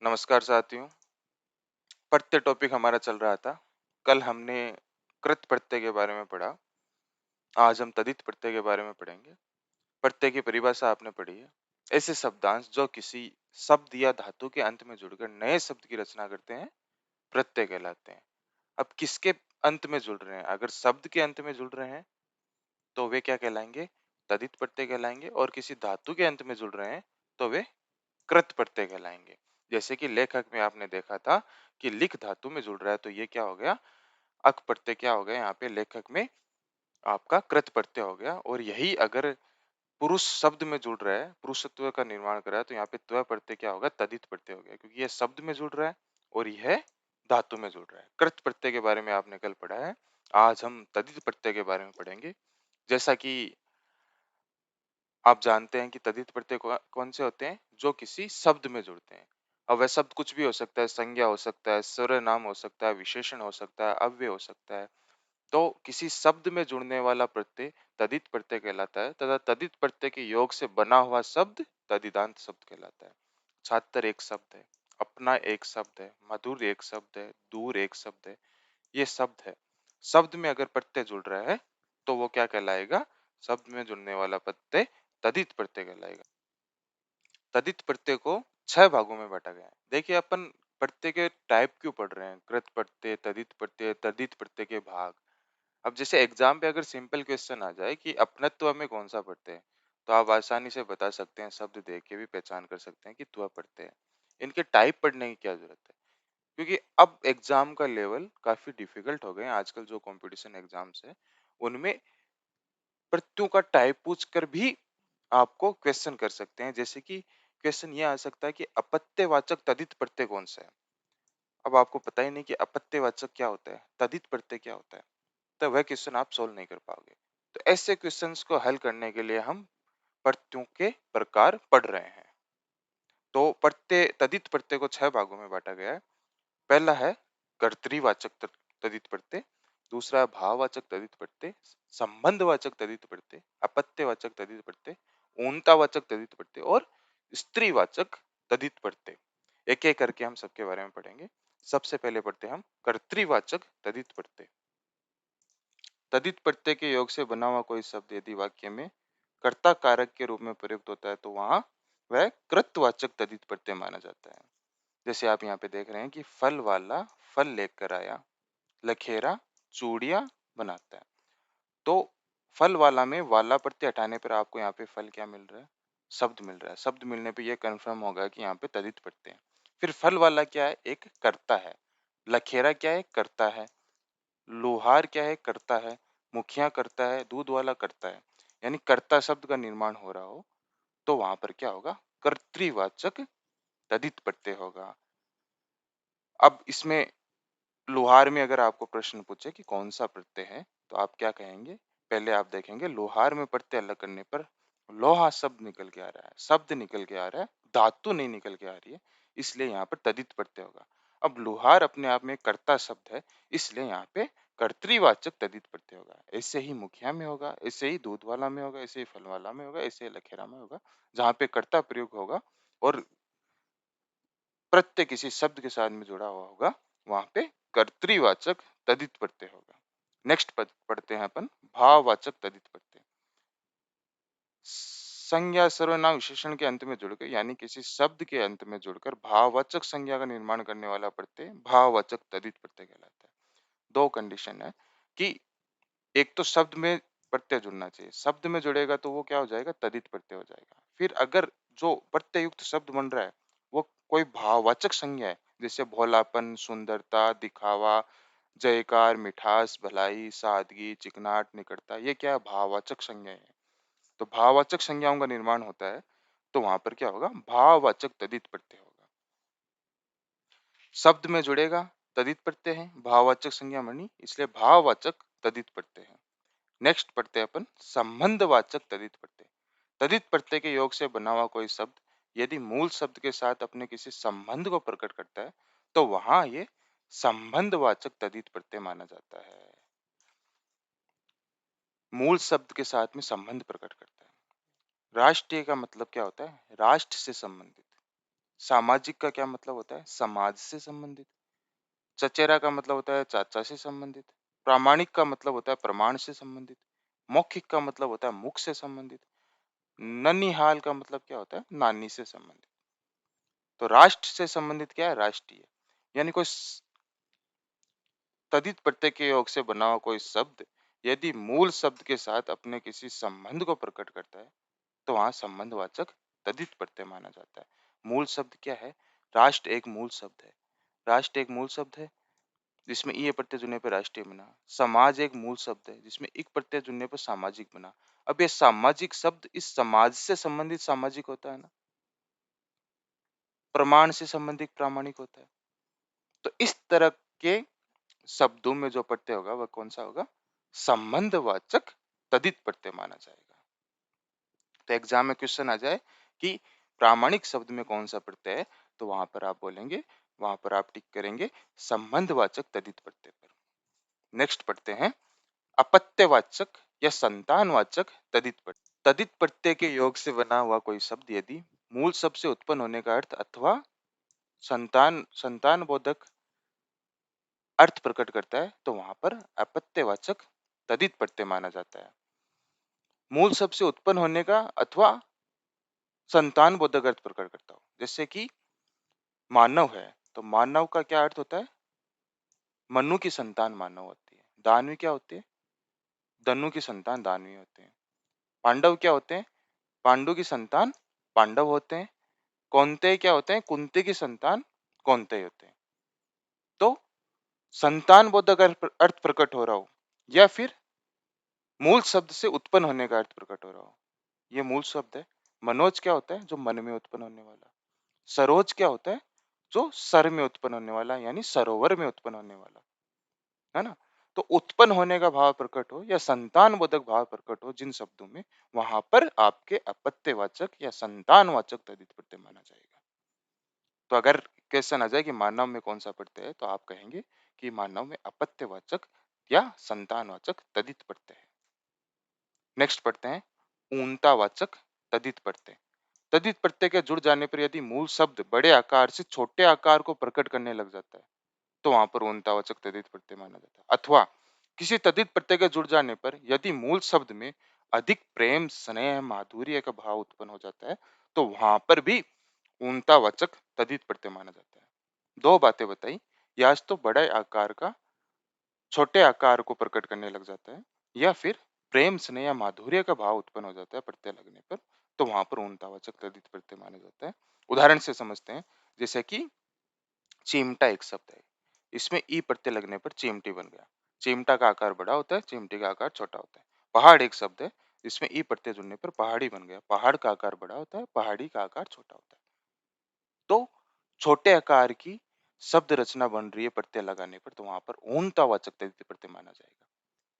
नमस्कार साथियों। पढ़ते टॉपिक हमारा चल रहा था। कल हमने कृत प्रत्यय के बारे में पढ़ा। आज हम तदित प्रत्यय के बारे में पढ़ेंगे। प्रत्यय की परिभाषा आपने पढ़ी है। ऐसे शब्दांश जो किसी शब्द या धातु के अंत में जुड़कर नए शब्द की रचना करते हैं, प्रत्यय कहलाते हैं। अब किसके अंत में जुड़ रहे हैं? अगर शब्द के अंत में जुड़ रहे हैं तो वे क्या कहलाएंगे? तदित प्रत्यय कहलाएंगे। और किसी धातु के अंत में जुड़ रहे हैं तो वे कृत प्रत्यय कहलाएंगे। जैसे कि लेखक में आपने देखा था कि लिख धातु में जुड़ रहा है तो ये क्या हो गया? अक प्रत्यय क्या हो गया? यहाँ पे लेखक में आपका कृत प्रत्यय हो गया। और यही अगर पुरुष शब्द में जुड़ रहा है, पुरुषत्व का निर्माण कर रहा है, तो यहाँ पे त्व प्रत्यय क्या होगा? तदित प्रत्यय हो गया, क्योंकि यह शब्द में जुड़ रहा है और यह धातु में जुड़ रहा है। कृत प्रत्यय के बारे में आपने कल पढ़ा है। आज हम तदित प्रत्यय के बारे में पढ़ेंगे। जैसा कि आप जानते हैं कि तद्धित प्रत्यय कौन से होते हैं? जो किसी शब्द में जुड़ते हैं। अब वह शब्द कुछ भी हो सकता है, संज्ञा हो सकता है, सर्वनाम हो सकता है, विशेषण हो सकता है, अव्यय हो सकता है। तो किसी शब्द में जुड़ने वाला प्रत्यय तद्धित प्रत्यय कहलाता है तथा तद्धित प्रत्यय के योग से बना हुआ शब्द तद्धितांत शब्द कहलाता है। छात्र एक शब्द है, अपना एक शब्द है, मधुर एक शब्द है, दूर एक शब्द है। ये शब्द है। शब्द में अगर प्रत्यय जुड़ रहा है तो वो क्या कहलाएगा? शब्द में जुड़ने वाला प्रत्यय तदित प्रत्यय कहलाएगा। तदित प्रत्यय को 6 भागों में बांटा गया है। देखिए अपन प्रत्यय के टाइप क्यों पढ़ रहे हैं? कृत प्रत्यय, तदित प्रत्यय के भाग। अब जैसे एग्जाम पे अगर सिंपल क्वेश्चन आ जाए कि अपनत्व में कौन सा प्रत्यय है, तो आप आसानी से बता सकते हैं, शब्द देख के भी पहचान कर सकते हैं कि त्व प्रत्यय है। इनके टाइप पढ़ने की क्या जरूरत है? क्योंकि अब एग्जाम का लेवल काफी डिफिकल्ट हो गए हैं। आजकल जो कंपटीशन एग्जाम्स है उनमें प्रत्ययों का टाइप पूछ कर भी आपको क्वेश्चन कर सकते हैं। जैसे कि क्वेश्चन ये आ सकता है कि अपत्यवाचक तदित प्रत्यय कौन सा है? अब आपको पता ही नहीं कि अपत्यवाचक क्या होता है, तदित प्रत्यय क्या होता है, तो वह क्वेश्चन आप सोल्व नहीं कर पाओगे। तो ऐसे क्वेश्चंस को हल करने के लिए हम प्रत्ययों के प्रकार पढ़ रहे हैं। तो प्रत्यय तदित प्रत्यय को 6 भागों में बांटा गया है। पहला है कर्तृवाचक तदित प्रत्यय, दूसरा है भाववाचक तदित प्रत्यय, संबंधवाचक तदित प्रत्यय, अपत्यवाचक तदित प्रत्यय, ऊनतावाचक तदित प्रत्यय और स्त्रीवाचक तदित प्रत्यय। एक एक करके हम सबके बारे में पढ़ेंगे। सबसे पहले पढ़ते हैं हम कर्तृवाचक तदित प्रत्यय। तदित प्रत्यय के योग से बना हुआ कोई शब्द यदि वाक्य में कर्ता कारक के रूप में प्रयुक्त होता है तो वहां वह कृतवाचक तदित प्रत्यय माना जाता है। जैसे आप यहाँ पे देख रहे हैं कि फल वाला फल लेकर आया, लखेरा चूड़ियां बनाता है। तो फल वाला में वाला प्रत्यय हटाने पर आपको यहाँ पे फल क्या मिल रहा है? शब्द मिल रहा है। शब्द मिलने पे ये कंफर्म होगा कि यहाँ पे तदित प्रत्यय है। फिर फल वाला क्या है? एक कर्ता है। लखेरा क्या है? कर्ता है। लोहार क्या है? कर्ता है। मुखिया कर्ता है। दूध वाला कर्ता है। यानी कर्ता शब्द का निर्माण हो रहा हो तो वहां पर क्या होगा? कर्तृवाचक तदित प्रत्यय होगा। अब इसमें लोहार में अगर आपको प्रश्न पूछे कि कौन सा प्रत्यय है तो आप क्या कहेंगे? पहले आप देखेंगे लोहार में प्रत्यय अलग करने पर लोहा शब्द निकल के आ रहा है, शब्द निकल के आ रहा है, धातु नहीं निकल के आ रही है, इसलिए यहाँ पर तदित प्रत्यय होगा। अब लोहार अपने आप में कर्ता शब्द है, इसलिए यहाँ पे कर्तृवाचक तदित प्रत्यय होगा। ऐसे ही मुखिया में होगा, ऐसे ही दूध वाला में होगा, ऐसे ही फल वाला में होगा, ऐसे ही लखेरा में होगा। जहाँ पे कर्ता प्रयोग होगा और प्रत्यय किसी शब्द के साथ में जुड़ा हुआ होगा वहां पे कर्तृवाचक तदित प्रत्यय होगा। नेक्स्ट पढ़ते हैं अपन भाववाचक तदित प्रत्यय। संज्ञा सर्वनाम विशेषण के अंत में जुड़कर यानी किसी शब्द के अंत में जुड़कर भाववाचक संज्ञा का निर्माण करने वाला प्रत्यय भाववाचक तदित प्रत्यय कहलाता है। दो कंडीशन है कि एक तो शब्द में प्रत्यय जुड़ना चाहिए, शब्द में जुड़ेगा तो वो क्या हो जाएगा? तदित प्रत्यय हो जाएगा। फिर अगर जो प्रत्यय युक्त शब्द बन रहा है वो कोई भाववाचक संज्ञा है, जैसे भोलापन, सुंदरता, दिखावा, जयकार, मिठास, भलाई, सादगी, चिकनाट, निकटता, ये क्या है? भाववाचक संज्ञा है। तो भाववाचक संज्ञाओं का निर्माण होता है तो वहां पर क्या होगा? भाववाचक तदित प्रत्यय होगा। शब्द में जुड़ेगा, तदित प्रत्यय है, भाववाचक संज्ञा बनी इसलिए भाववाचक तदित प्रत्यय है। नेक्स्ट पढ़ते हैं अपन संबंधवाचक तदित प्रत्यय। तदित प्रत्यय के योग से बना हुआ कोई शब्द यदि मूल शब्द के साथ अपने किसी संबंध को प्रकट करता है तो वहां ये संबंधवाचक तदित प्रत्यय माना जाता है। मूल शब्द के साथ में संबंध प्रकट करता है। राष्ट्रीय का मतलब क्या होता है? राष्ट्र से संबंधित। सामाजिक का क्या मतलब होता है? समाज से संबंधित। चचेरा का मतलब होता है चाचा से संबंधित। प्रामाणिक का मतलब होता है प्रमाण से संबंधित। मौखिक का मतलब होता है मुख से संबंधित। ननिहाल का मतलब क्या होता है? नानी से संबंधित। तो राष्ट्र से संबंधित क्या है? राष्ट्रीय। यानी कोई तदित प्रत्यय के योग से बना हुआ कोई शब्द यदि मूल शब्द के साथ अपने किसी संबंध को प्रकट करता है तो वहां संबंधवाचक तदित प्रत्यय माना जाता है। मूल शब्द क्या है? राष्ट्र एक मूल शब्द है। राष्ट्र एक मूल शब्द है जिसमें ई प्रत्यय जुड़ने पर राष्ट्रीय बना। समाज एक मूल शब्द है जिसमें इक प्रत्यय जुड़ने पर सामाजिक बना। अब ये सामाजिक शब्द इस समाज से संबंधित सामाजिक होता है ना, प्रमाण से संबंधित प्रामाणिक होता है। तो इस तरह के शब्दों में जो प्रत्यय होगा वह कौन सा होगा? संबंधवाचक तदित प्रत्यय माना जाएगा। तो एग्जाम में क्वेश्चन आ जाए कि प्रामाणिक शब्द में कौन सा प्रत्यय है, तो वहां पर आप बोलेंगे, वहां पर आप टिक करेंगे संबंधवाचक तदित प्रत्यय पर। नेक्स्ट पढ़ते हैं अपत्यवाचक या संतानवाचक तदित प्रत्यय। तदित प्रत्यय के योग से बना हुआ कोई शब्द यदि मूल शब्द से उत्पन्न होने का अर्थ अथवा संतान बोधक अर्थ प्रकट करता है तो वहां पर अपत्यवाचक तदित प्रत्यय माना जाता है। मूल शब्द से उत्पन्न होने का अथवा संतान बोधक अर्थ प्रकट करता हो। जैसे कि मानव है तो मानव का क्या अर्थ होता है? मनु की संतान मानव होती है। दानवी क्या होती है? धनु की संतान दानवी होते हैं। पांडव क्या होते हैं? पांडु की संतान पांडव होते हैं। कौन्तेय क्या होते हैं? कुंती की संतान कौन्तेय होते हैं। तो संतान बोधक अर्थ प्रकट हो रहा हो या फिर मूल शब्द से उत्पन्न होने का अर्थ प्रकट हो रहा हो, ये मूल शब्द है। मनोज क्या होता है? जो मन में उत्पन्न होने वाला। सरोज क्या होता है? जो सर में उत्पन्न होने वाला यानी सरोवर में उत्पन्न होने वाला, है ना। तो उत्पन्न होने का भाव प्रकट हो या संतान बोधक भाव प्रकट हो जिन शब्दों में, वहां पर आपके अपत्यवाचक या संतानवाचक तद्धित प्रत्यय माना जाएगा। तो अगर क्वेश्चन आ जाए कि मानव में कौन सा प्रत्यय है तो आप कहेंगे कि मानव में अपत्यवाचक या संतानवाचक तद्धित प्रत्यय है। नेक्स्ट पढ़ते हैं ऊनतावाचक तद्धित प्रत्यय। तद्धित प्रत्यय के जुड़ जाने पर यदि मूल शब्द बड़े आकार से छोटे आकार को प्रकट करने लग जाता है तो वहां पर ऊनतावाचक तद्धित प्रत्यय माना जाता है। अथवा किसी तद्धित प्रत्यय के जुड़ जाने पर यदि मूल शब्द में अधिक प्रेम स्नेह माधुर्य का भाव उत्पन्न हो जाता है तो वहां पर भी ऊनतावाचक तद्धित प्रत्यय माना जाता है। दो बातें बताई, या तो बड़े आकार का छोटे आकार को प्रकट करने लग जाता है या फिर प्रेम स्नेह या माधुर्य का भाव उत्पन्न हो जाता है प्रत्यय लगने पर, तो वहां पर ऊनतावाचक तद्धित प्रत्यय माना जाता है। उदाहरण से समझते हैं, जैसे कि चिमटा एक शब्द है, इसमें ई प्रत्यय लगने पर चिमटी बन गया। चिमटा का आकार बड़ा होता है, चिमटी का आकार छोटा होता है। पहाड़ एक शब्द है, इसमें ई प्रत्यय जुड़ने पर पहाड़ी बन गया। पहाड़ का आकार बड़ा होता है, पहाड़ी का आकार छोटा होता है। तो छोटे आकार की शब्द रचना बन रही है प्रत्यय लगाने पर, तो वहां पर ऊनतावाचक तद्धित प्रत्यय माना जाएगा।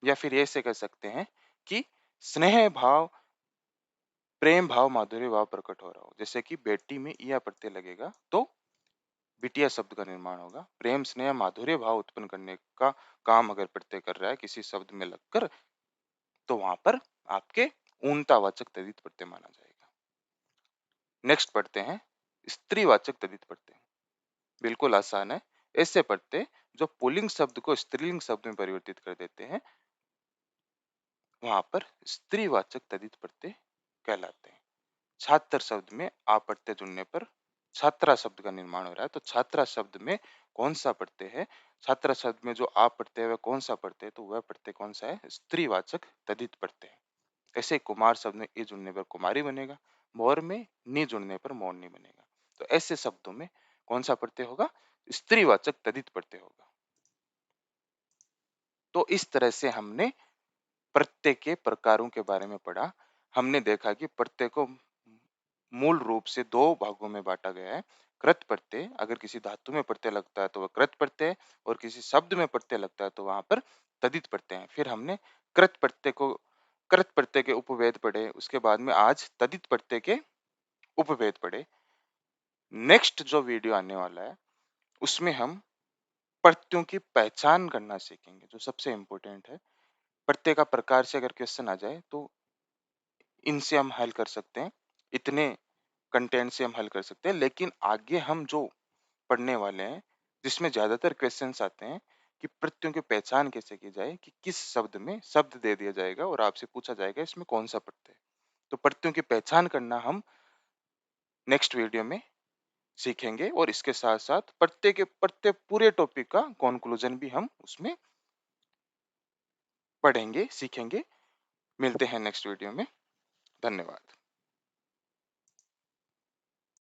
या फिर ऐसे कह सकते हैं कि स्नेह भाव प्रेम भाव माधुर्य भाव प्रकट हो रहा हो, जैसे कि बेटी में या प्रत्यय लगेगा तो बिटिया शब्द का निर्माण होगा। प्रेम स्नेह माधुर्य भाव उत्पन्न करने का काम अगर प्रत्यय कर रहा है किसी शब्द में लगकर, तो वहां पर आपके ऊनतावाचक तद्धित प्रत्यय माना जाएगा। नेक्स्ट पढ़ते हैं स्त्रीवाचक तद्धित प्रत्यय। बिल्कुल आसान है। ऐसे प्रत्यय जो पुल्लिंग शब्द को स्त्रीलिंग शब्द में परिवर्तित कर देते हैं, वहां पर स्त्रीवाचक तद्धित प्रत्यय कहलाते हैं। छात्र शब्द में आ प्रत्यय जुड़ने पर छात्रा शब्द का निर्माण हो रहा है, तो छात्रा शब्द में कौन सा प्रत्यय है? छात्रा शब्द में जो आ प्रत्यय है वह कौन सा प्रत्यय है? तो वह प्रत्यय कौन सा है? स्त्रीवाचक तद्धित प्रत्यय है। ऐसे कुमार शब्द में ई जुड़ने पर कुमारी बनेगा, मोर में नी जुड़ने पर मोरनी बनेगा। तो ऐसे शब्दों में कौन सा प्रत्यय होगा? स्त्रीवाचक तद्धित प्रत्यय होगा। तो इस तरह से हमने प्रत्यय के प्रकारों के बारे में पढ़ा। हमने देखा कि प्रत्यय को मूल रूप से दो भागों में बांटा गया है। कृत प्रत्यय, अगर किसी धातु में प्रत्यय लगता है तो वह कृत प्रत्यय है, और किसी शब्द में प्रत्यय लगता है तो वहां पर तदित प्रत्यय है। फिर हमने कृत प्रत्यय के उपभेद पढ़े, उसके बाद में आज तदित प्रत्यय के उपभेद पढ़े। नेक्स्ट जो वीडियो आने वाला है उसमें हम प्रत्ययों की पहचान करना सीखेंगे, जो सबसे इंपॉर्टेंट है। प्रत्यय का प्रकार से अगर क्वेश्चन आ जाए तो इनसे हम हल कर सकते हैं। इतने कंटेंट से हम हल कर सकते हैं। लेकिन आगे हम जो पढ़ने वाले हैं, जिसमें ज़्यादातर क्वेश्चन्स आते हैं कि प्रत्ययों की पहचान कैसे की जाए, कि किस शब्द में शब्द दे दिया जाएगा और आपसे पूछा जाएगा इसमें कौन-सा प्रत्यय है। तो प्रत्ययों की पहचान करना हम नेक्स्ट वीडियो में सीखेंगे और इसके साथ-साथ प्रत्यय के प्रत्यय पूरे टॉपिक का कॉन्क्लूजन भी हम उसमें पढ़ेंगे, सीखेंगे। मिलते हैं नेक्स्ट वीडियो में। धन्यवाद।